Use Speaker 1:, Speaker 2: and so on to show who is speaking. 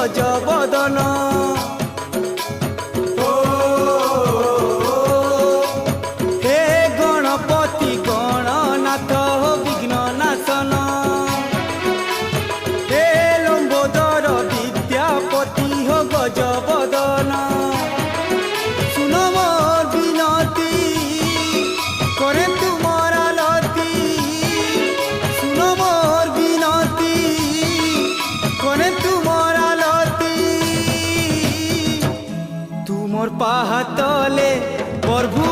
Speaker 1: গজবদন হে গণপতি গণনাথ বিঘ্ন নাশন হে লম্বোদর বিদ্যাপতি হো গজবদন শুন মোর বিনতি করে তোমার আলতি শুন মোর বিনতি করে তোমার আলতি তুমর পাহাতলে প্রভু